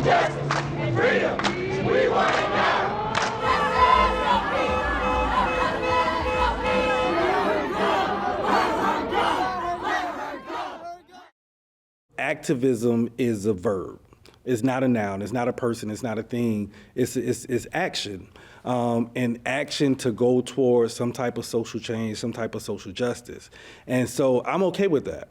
Justice and freedom, we want it now. Activism is a verb. It's not a noun. It's not a person. It's not a thing. It's action. And action to go towards some type of social change, some type of social justice. And so I'm okay with that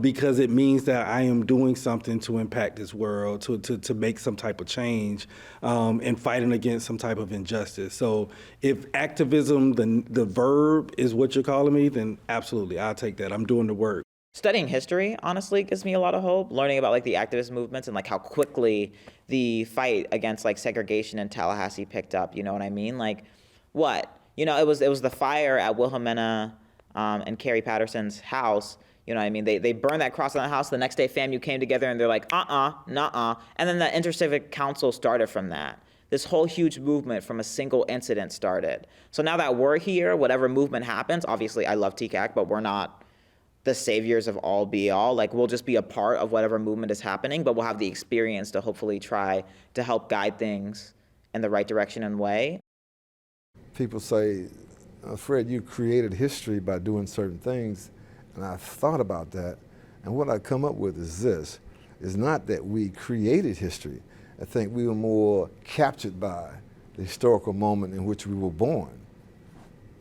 because it means that I am doing something to impact this world, to make some type of change and fighting against some type of injustice. So if activism, the verb is what you're calling me, then absolutely, I'll take that. I'm doing the work. Studying history, honestly, gives me a lot of hope. Learning about like the activist movements and like how quickly the fight against like segregation in Tallahassee picked up. You know what I mean? Like, what? You know, it was the fire at Wilhelmina and Carrie Patterson's house. You know what I mean? They burned that cross on the house. The next day, FAMU came together and they're like, nuh-uh. And then the Intercivic Council started from that. This whole huge movement from a single incident started. So now that we're here, whatever movement happens, obviously I love TCAC, but we're not the saviors of all be all. Like, we'll just be a part of whatever movement is happening, but we'll have the experience to hopefully try to help guide things in the right direction and way. People say, Fred, you created history by doing certain things. And I thought about that. And what I come up with is this, is not that we created history. I think we were more captured by the historical moment in which we were born.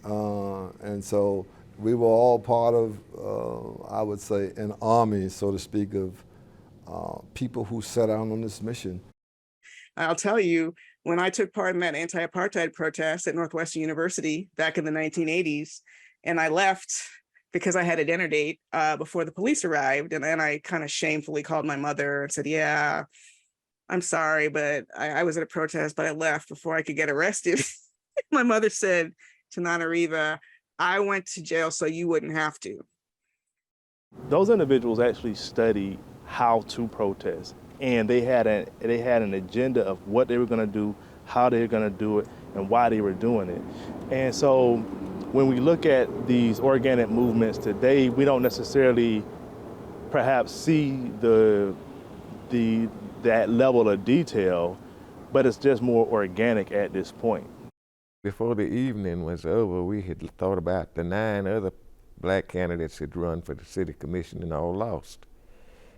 And so we were all part of, I would say, an army, so to speak, of people who set out on this mission. I'll tell you, when I took part in that anti-apartheid protest at Northwestern University back in the 1980s, and I left because I had a dinner date before the police arrived, and then I kind of shamefully called my mother and said, yeah, I'm sorry, but I was at a protest, but I left before I could get arrested. My mother said, Tananarive, I went to jail so you wouldn't have to. Those individuals actually studied how to protest, and they had an agenda of what they were going to do, how they were going to do it, and why they were doing it. And so when we look at these organic movements today, we don't necessarily perhaps see that level of detail, but it's just more organic at this point. Before the evening was over, we had thought about the 9 other black candidates that run for the city commission and all lost.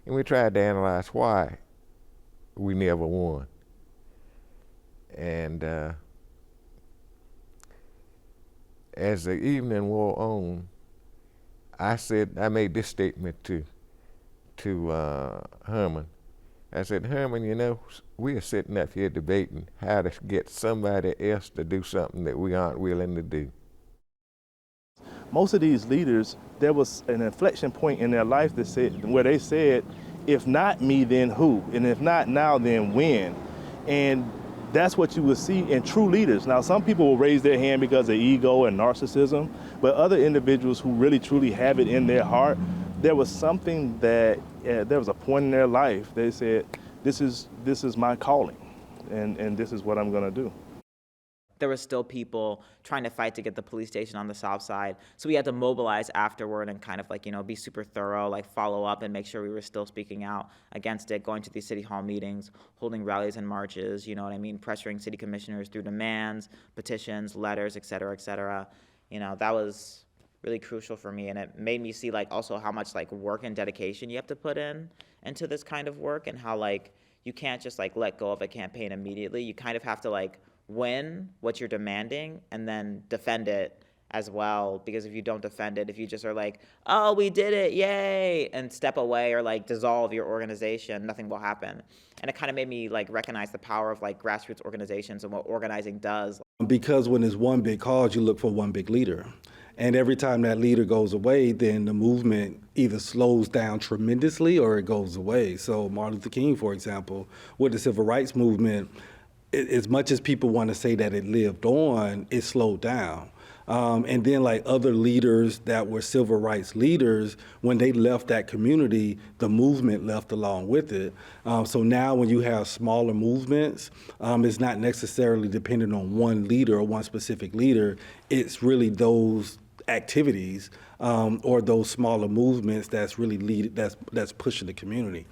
And we tried to analyze why we never won. And as the evening wore on, I made this statement to Herman. I said, Herman, you know, we are sitting up here debating how to get somebody else to do something that we aren't willing to do. Most of these leaders, there was an inflection point in their life where they said, if not me, then who? And if not now, then when? And that's what you would see in true leaders. Now, some people will raise their hand because of ego and narcissism, but other individuals who really truly have it in their heart, there was something that, there was a point in their life, they said, this is my calling, and this is what I'm gonna do. There were still people trying to fight to get the police station on the south side. So we had to mobilize afterward and kind of like, you know, be super thorough, like follow up and make sure we were still speaking out against it, going to these city hall meetings, holding rallies and marches, you know what I mean, pressuring city commissioners through demands, petitions, letters, et cetera, et cetera. You know, that was really crucial for me, and it made me see like also how much like work and dedication you have to put into this kind of work, and how like you can't just like let go of a campaign immediately. You kind of have to like win what you're demanding and then defend it as well, because if you don't defend it, if you just are like, oh, we did it, yay, and step away or like dissolve your organization, nothing will happen. And it kind of made me like recognize the power of like grassroots organizations and what organizing does. Because when there's one big cause, you look for one big leader. And every time that leader goes away, then the movement either slows down tremendously or it goes away. So Martin Luther King, for example, with the civil rights movement, as much as people want to say that it lived on, it slowed down. And then like other leaders that were civil rights leaders, when they left that community, the movement left along with it. So now when you have smaller movements, it's not necessarily dependent on one leader or one specific leader. It's really those activities or those smaller movements that's really that's pushing the community.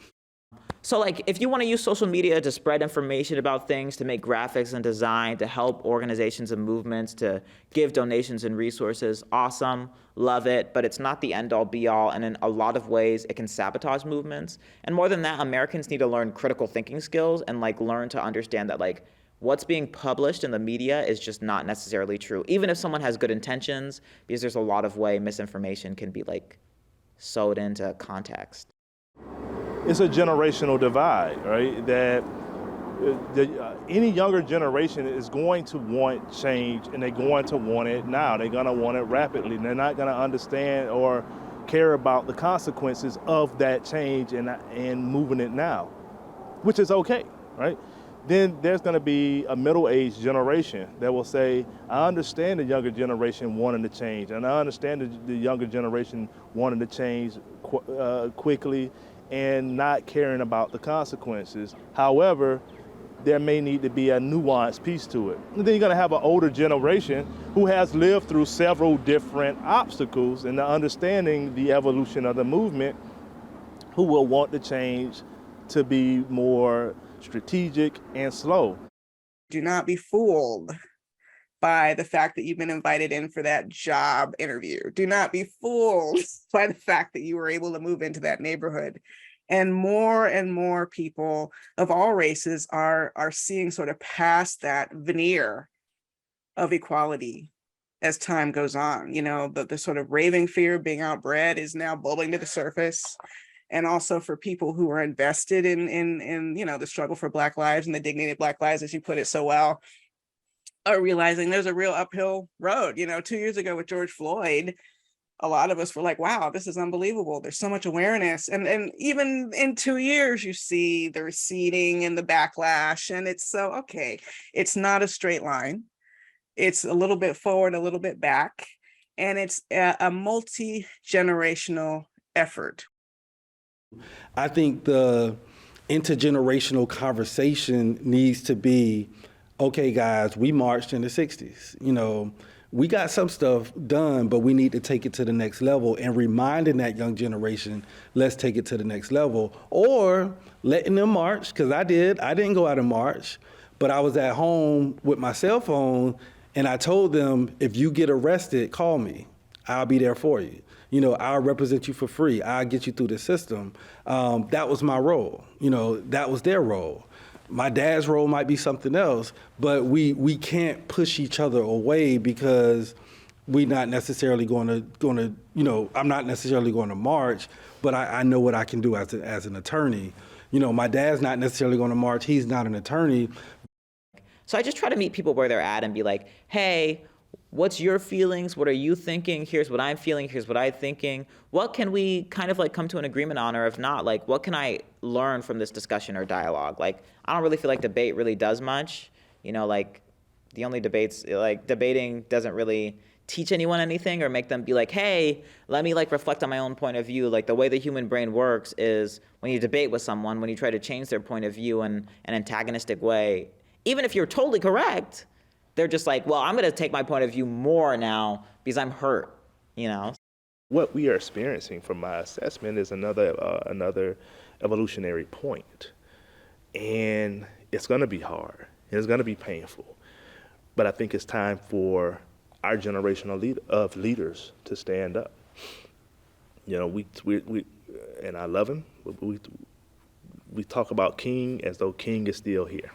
So like, if you want to use social media to spread information about things, to make graphics and design, to help organizations and movements, to give donations and resources, awesome, love it, but it's not the end all be all, and in a lot of ways it can sabotage movements. And more than that, Americans need to learn critical thinking skills and like learn to understand that like what's being published in the media is just not necessarily true, even if someone has good intentions, because there's a lot of way misinformation can be like sewed into context. It's a generational divide, right? That any younger generation is going to want change, and they're going to want it now. They're going to want it rapidly. They're not going to understand or care about the consequences of that change and moving it now, which is okay, right? Then there's going to be a middle-aged generation that will say, I understand the younger generation wanting to change, and I understand the younger generation wanting to change quickly and not caring about the consequences. However, there may need to be a nuanced piece to it. And then you're going to have an older generation who has lived through several different obstacles and understanding the evolution of the movement, who will want the change to be more strategic and slow. Do not be fooled by the fact that you've been invited in for that job interview. Do not be fooled by the fact that you were able to move into that neighborhood. And more people of all races are seeing sort of past that veneer of equality as time goes on. You know, the sort of raving fear of being outbred is now bubbling to the surface. And also for people who are invested in you know, the struggle for Black lives and the dignity of Black lives, as you put it so well, are realizing there's a real uphill road. You know, 2 years ago with George Floyd, a lot of us were like, wow, this is unbelievable. There's so much awareness. And even in 2 years, you see the receding and the backlash. And it's so, okay, it's not a straight line. It's a little bit forward, a little bit back. And it's a multi-generational effort. I think the intergenerational conversation needs to be, okay, guys, we marched in the 60s. You know, we got some stuff done, but we need to take it to the next level, and reminding that young generation, let's take it to the next level, or letting them march, because I didn't go out and march, but I was at home with my cell phone, and I told them, if you get arrested, call me. I'll be there for you. You know, I'll represent you for free. I'll get you through the system. That was my role. You know, that was their role. My dad's role might be something else, but we can't push each other away because we're not necessarily going to, you know, I'm not necessarily going to march, but I know what I can do as an attorney. You know, my dad's not necessarily going to march. He's not an attorney. So I just try to meet people where they're at and be like, hey, what's your feelings? What are you thinking? Here's what I'm feeling. Here's what I'm thinking. What can we kind of like come to an agreement on? Or if not, like, what can I learn from this discussion or dialogue? Like, I don't really feel like debate really does much. You know, like the only debates, like debating doesn't really teach anyone anything or make them be like, hey, let me like reflect on my own point of view. Like the way the human brain works is when you debate with someone, when you try to change their point of view in an antagonistic way, even if you're totally correct, they're just like, well, I'm going to take my point of view more now because I'm hurt, you know? What we are experiencing from my assessment is another evolutionary point. And it's going to be hard. And it's going to be painful. But I think it's time for our generation of leaders to stand up. You know, we and I love him. We talk about King as though King is still here.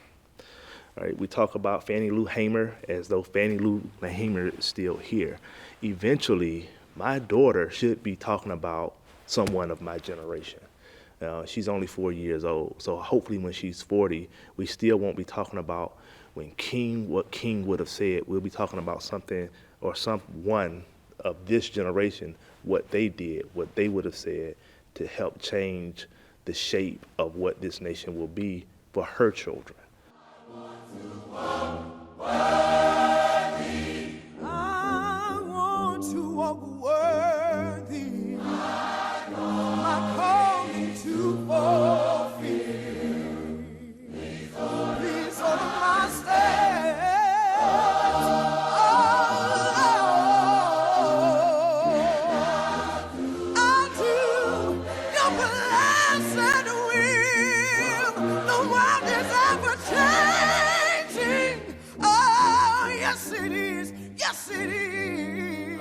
Right? We talk about Fannie Lou Hamer as though Fannie Lou Hamer is still here. Eventually, my daughter should be talking about someone of my generation. She's only 4 years old, so hopefully when she's 40, we still won't be talking about what King would have said. We'll be talking about something or someone of this generation, what they did, what they would have said to help change the shape of what this nation will be for her children. I want to walk worthy. My calling to fulfill. Please order my steps. I do your blessed will. Yes, it is. Yes, it is.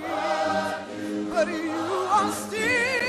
But you are still